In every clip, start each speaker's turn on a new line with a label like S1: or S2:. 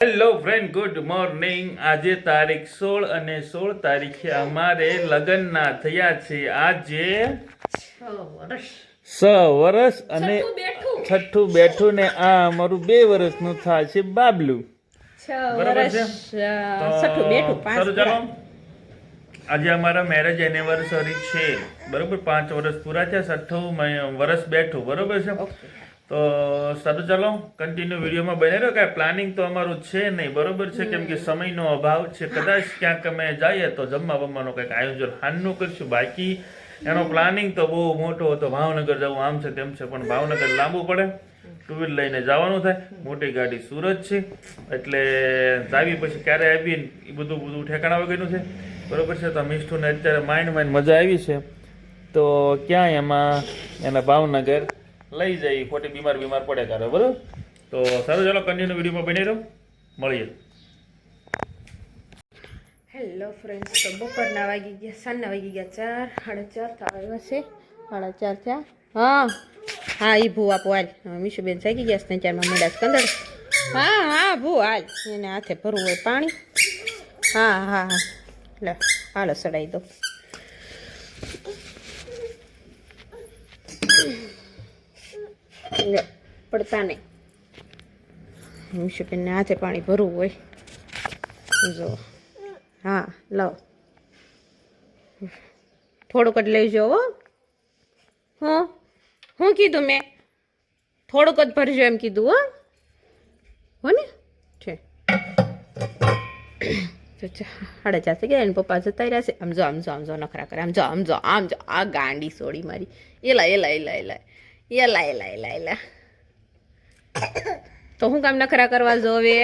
S1: Hello friend, good morning. આજે તારીખ 16 અને 16 તારીખે અમારે લગ્નના થયા છે. આજે 6 વર્ષ અને છઠ્ઠું બેઠું ને આ અમારું 2 વર્ષનું થાય છે બાબલું. બરાબર છે. સારું ચાલો, આજે અમારા મેરેજ એનિવર્સરી છે. બરોબર, 5 વર્ષ પૂરા થયા, 6ઠું વર્ષ બેઠું. બરોબર છે. તો સારું ચાલો, કન્ટિન્યુ વિડીયોમાં બને રહ્યો. કાંઈ પ્લાનિંગ તો અમારું છે નહીં. બરોબર છે, કેમ કે સમયનો અભાવ છે. કદાચ ક્યાંક અમે જઈએ તો જમવા બમવાનું કંઈક આયોજન હાનનું કરશું. બાકી એનો પ્લાનિંગ તો બહુ મોટો હતો. ભાવનગર જવું, આમ છે તેમ છે, પણ ભાવનગર લાંબુ પડે, ટુ વ્હીલ લઈને જવાનું થાય. મોટી ગાડી સુરત છે, એટલે જાવી પછી ક્યારે આવીને એ બધું ઠેકાણા વગરનું છે. બરોબર છે. તો મિષ્ઠુને અત્યારે માઇન્ડ મજા આવી છે, તો ક્યાંય એમાં એના ભાવનગર લઈ જાય. ખોટી બીમાર પડે કરે. બરોબર. તો સારું ચાલો, કન્ટિન્યુ વિડીયોમાં બની રહો, મળીએ.
S2: હેલો ફ્રેન્ડ્સ, તો બપોરના વાગી ગયા, સાંજના વાગી ગયા 4, 4:30 થવા આવ્યા છે. 4:30 થયા. હા એ ભૂ આપો હાલ. મીશુબેન જાગી ગયા છે, ત્યારમાં મેળા કંદડ. હા ભૂ હાલ, એને હાથે ભરવું હોય પાણી. હા લે હાલો સડાઈ દો. પડતા નહીં, મીશુબેનને હાથે પાણી ભરવું હોય. જો હા લાવ, થોડુંક જ લઈ જાઓ. હું કીધું મેં? થોડુંક જ ભરજો એમ કીધું. હો ને છે. 4:30 થઈ ગયા. એને પપ્પા જતા રહ્યા છે. આમ જો નખરા કરે. આમ જો આ ગાંડી સોડી મારી. એલા તો હું કામ નખરા કરવા જોવે?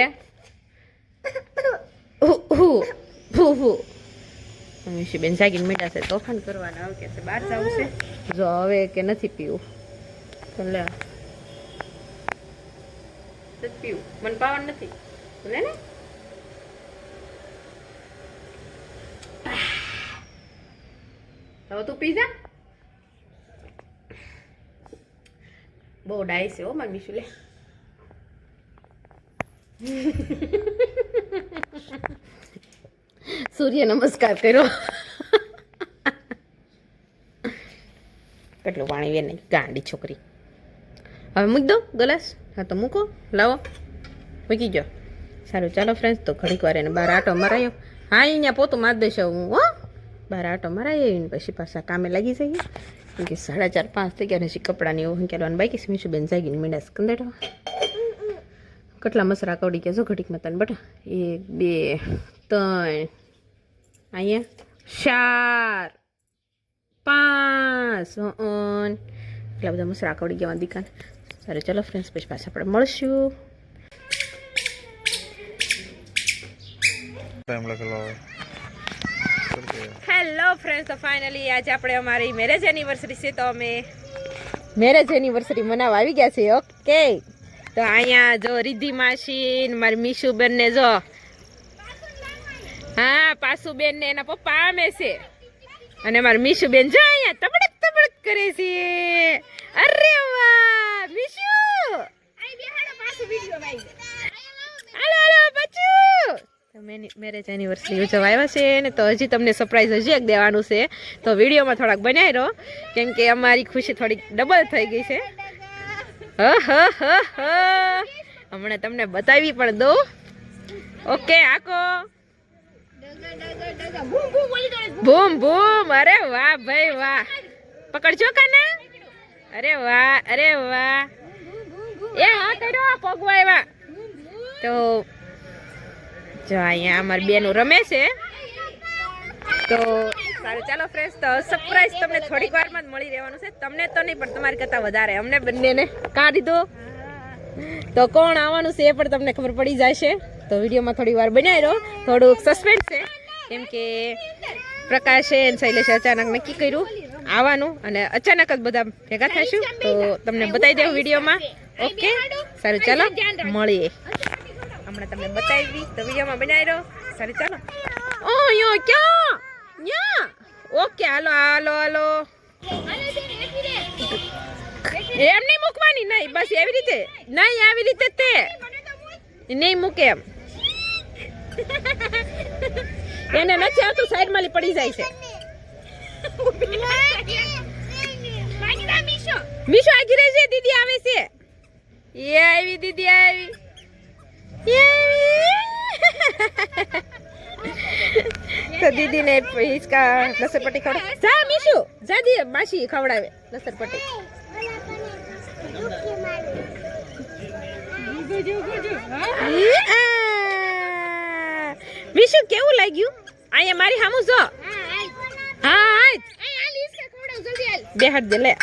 S2: મીશુબેન જાગીને મીઠા છે, તોફાન કરવાના. હવે કે છે બહાર જવું છે. જો હવે કે નથી પીવું તો લે પીવું, મને પાવાનું નથી. લે ને હવે તું પી જા. બહુ ડાય છે હો મારી મીશુ. લે સૂર્ય નમસ્કાર કર્યો. કેટલું પાણી વે નહીં, ગાંડી છોકરી. હવે મૂકી દો ગ્લાસ. હા તો મૂકો, લાવો, મૂકી જાઓ. સારું ચાલો ફ્રેન્ડ્સ, તો ઘડીક વાર એને બહાર આટો મરાયો. હા અહીંયા પોતું મારી દઈશ હું. બહાર આટો મરાવી ને પછી પાછા કામે લાગી જઈએ. કેમ કે 4:30, 5 થઈ ગયા. પછી કપડાની એવું કરવાનું બાકી છે. મીશુબેન જાગીને મીંડા કંદેડો. કેટલા મસરા કવડી ગયા જો ઘડીકમાં તને બટા. 1, 2, 3, અહીંયા 4, 5 એટલા બધા મસરા કવડી ગયા દીકાન. સારું ચાલો ફ્રેન્ડ્સ, પછી પાછા આપણે મળશું. હેલો ફ્રેન્ડ્સ, તો ફાઇનલી આજે આપણે અમારી મેરેજ એનિવર્સરી છે, તો અમે મેરેજ એનિવર્સરી મનાવવા આવી ગયા છીએ. ઓકે, તો અહીંયા જો રિદ્ધિ માસી, મારી મીશુબેન ને જો, હા પાસુબેન ને એના પપ્પા આમે છે, અને મારી મીશુબેન જો અહીંયા તબડક કરે છે. અરે વાહ મીશુ, હાલો પાછું મેરેજ એનિવર્સરી ઉજવવા આવ્યા છે ને. તો હજી તમને સરપ્રાઈઝ હજી એક દેવાનું છે, તો વિડીયોમાં થોડાક બનાવી રહો, કેમ કે અમારી ખુશી થોડીક ડબલ થઈ ગઈ છે. હમણાં તમને બતાવી પણ દો. ઓકે આકો બૂમ બૂમ. અરે વાહ ભાઈ વાહ, પકડજો કાના. અરે વાહ. એ હા કર્યો પગવા એવા. તો જો અહીંયા અમારી બેનું રમે છે. તો સારું ચાલો ફ્રેન્ડ્સ, તો સરપ્રાઈઝ તમને થોડીક વારમાં જ મળી રહેવાનું છે. તમને તો નહીં, પણ તમારી કરતાં વધારે અમને બંનેને કાં દીધો. તો કોણ આવવાનું છે એ પણ તમને ખબર પડી જશે. તો વિડીયોમાં થોડી વાર બનાવી રહો, થોડુંક સસ્પેન્સ છે, કેમ કે પ્રકાશે અને શૈલેષે અચાનક નક્કી કર્યું આવવાનું, અને અચાનક જ બધા ભેગા થઈશું. તો તમને બતાવી દઉં વિડીયોમાં. ઓકે સારું ચાલો મળીએ. હમણાં તમને બતાવી, તો વિડીયોમાં બનાવી રહો. સારું ચાલો. ક્યાં ઓકે હાલો. એમ નહીં મૂકવાની, નહીં બસ એવી રીતે, નહીં આવી રીતે તે નહીં મૂકે એમ. એને નથી આવતું, સાઈડ માં પડી જાય છે. મીશો આગી રહી છે, દીદી આવે છે. એ આવી દીદી આવી. તો દીદી ને इसका લસરપટ્ટી ખવડાવે. જા મીશુ, જા દી માસી ખવડાવે લસરપટ્ટી. મીશુ કેવું લાગ્યું? અહીંયા મારી સામું જો. હા બે હાથ દે લે.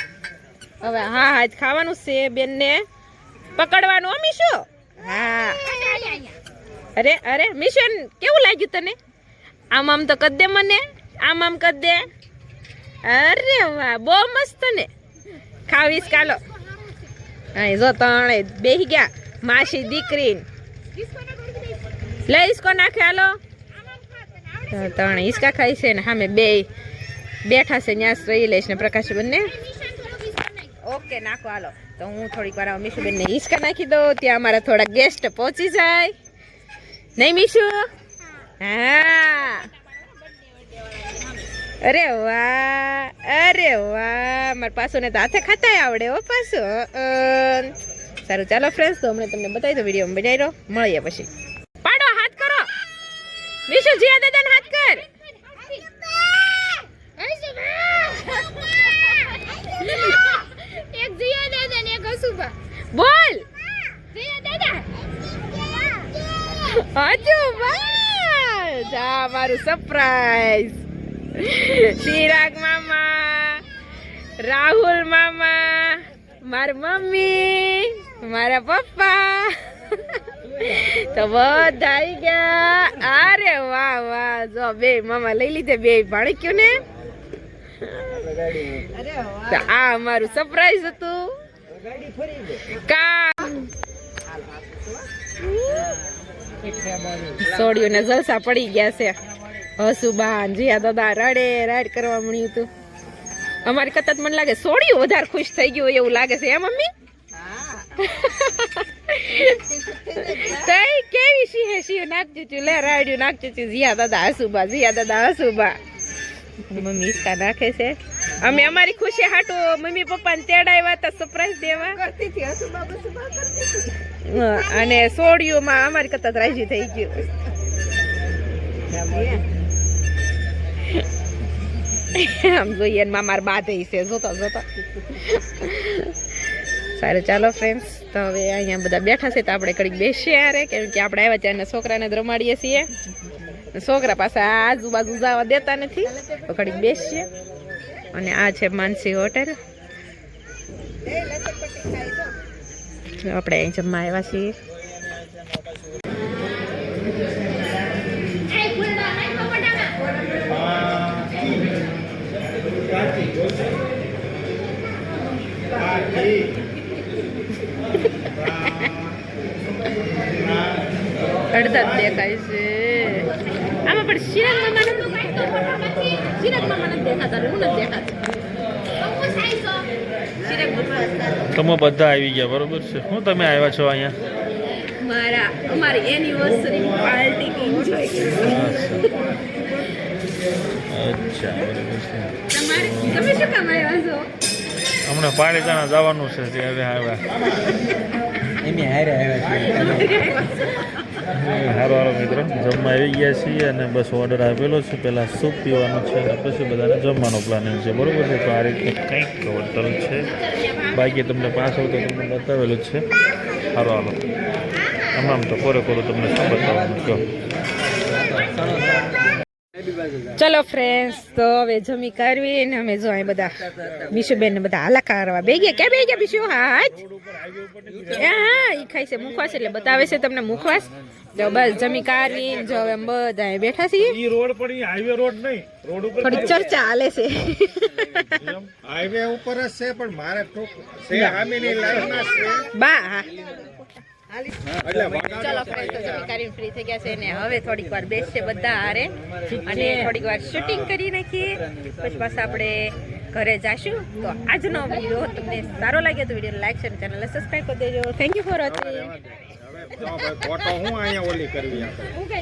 S2: હવે હા હાથ ખાવાનું છે, બેન ને પકડવાનું. હો મીશુ. હા અરે અરે મીશુ કેવું લાગ્યું તને? આમ આમ તો કર દે મને, આમ આમ કર દે. અરે વાહ બહુ મસ્ત ને. ખાવીશ કાલો. અહીં જો તણે બેહી ગયા માસી દીકરી. લે ઈસકો નાખે હાલો. તણે ઈસકા ખાઈ છે ને સામે બે બેઠા છે, ન્યાસ રહી લઈશ ને પ્રકાશ બંને. ઓકે નાખો હાલો. તો હું થોડીક વાર મીશુ બેન ને ઈસકા નાખી દઉં, ત્યાં અમારા થોડા ગેસ્ટ પહોંચી જાય. નહીં મીશુ? હા અરે વાહ અરે વાહ, મારા પાછું ને તો હાથે ખાતા આવડે હો પાછું. સારું ચાલો ફ્રેન્ડ્સ, તો હમણાં તમને બતાવી દો વિડીયો બનાવી દો. મળીએ પછી. પાડો હાથ કરો મીશુ, જીયા દાદાને હાથ કર. એક જીયા દાદા ને એક અસુબા. બોલ જીયા દાદા. આજુ વાહ, જા મારું સરપ્રાઈઝ. ચિરાગ મામા, રાહુલ મામા, મારી મમ્મી, મારા પપ્પા તો બધા આવી ગયા. અરે વાહ વાહ, જો બે મામા લઈ લીધે, બે ભાણક્યું ને. તો આ અમારું સરપ્રાઈઝ હતું. સોડિયું ને જલસા પડી ગયા છે. હસુબા જીયા દાદા રડે રાડ કરવા મળ્યું હતું. અમારી કતત મને લાગે સોડિયું વધારે ખુશ થઈ ગયું એવું લાગે છે. એમ મમ્મી તઈ કેવી સિંહે સિંહ નાખતી હતી. લે રાડ્યું નાખતી હતી. જીયા દાદા હસુબા, જીયા દાદા હસુબા. મમ્મી ઈસકા નાખે છે. અમે અમારી ખુશી હાટો મમ્મી પપ્પા ને તેડાવ્યા હતા સરપ્રાઈઝ દેવા. અને સોડિયું માં અમારી કતત રાજી થઈ ગયું. આમ જોઈએ મારા બા થઈ છે જોતા જોતા. સારું ચાલો ફ્રેન્ડ્સ, તો હવે અહીંયા બધા બેઠા છે તો આપણે કડીક બેસીએ યારે, કેમ કે આપણે આવ્યા ત્યારે છોકરાને જ રમાડીએ છીએ. છોકરા પાસે આજુબાજુ જવા દેતા નથી, તો કડીક બેસીએ. અને આ છે માનસી હોટેલ. આપણે અહીં જમવા આવ્યા છીએ. અડધા દેખાય છે આમાં, પણ શિરાગ મામા નથી દેખાતા. હું નથી દેખાતા.
S1: તમે બધા આવી ગયા બરોબર છે. હું તમે આવ્યા છો અહીંયા?
S2: અમારી એનિવર્સરી પાર્ટી એન્જોય કરવા.
S1: અચ્છા બરોબર છે.
S2: તમે શું કામ આવ્યા છો?
S1: હમણાં પાડીતાણા જવાનું છે તે હવે આવ્યા.
S3: એની હારે આવ્યા છે.
S1: હારો હારો મિત્રો, જમવા આવી ગયા છીએ અને બસ ઓર્ડર આપેલો છે. પહેલાં સૂપ પીવાનું છે અને પછી બધાને જમવાનો પ્લાનિંગ છે બરોબર છે. તો આ રીતે કંઈક હોટલ છે. બાકી તમને પાછળ તો તમને બતાવેલું જ છે. હારો હાલો, આમ તો પૂરેપૂરું તમને શું બતાવવાનું કહો.
S2: ચલો ફ્રેન્ડ્સ, તો હવે જમી કરવી ને અમે જો અહીં બધા બીશુબેન ને બધા હાલા કરવા બે ગયા. ક્યાં બે ગયા બીશુ? હા હા ઈ ખાય છે મુખવાસ, એટલે બતાવે છે તમને મુખવાસ. જો બસ જમી કરવી જો હવે બધા અહીં બેઠા છીએ.
S1: ઈ રોડ પર હાઈવે રોડ નહીં, રોડ ઉપર
S2: થોડી ચર્ચા હાલે છે.
S3: હાઈવે ઉપર જ છે પણ મારે છે હામીની લાઈનમાં છે
S2: બા. હા
S3: એટલે
S2: ચલો ફ્રેન્ડ, તો જમી કરીને ફ્રી થઈ ગયા છે ને હવે થોડીક વાર બેસશે બધા હારે અને થોડીક વાર શૂટિંગ કરી નાખીએ, પછી પાછા આપણે ઘરે જાશું. તો આજનો વિડીયો તમને સારો લાગ્યો તો વિડીયો લાઈક અને ચેનલને સબસ્ક્રાઈબ કરી દેજો. Thank you for watching.
S3: હવે ફોટો હું અહીંયા ઓલી કરવી આપણે.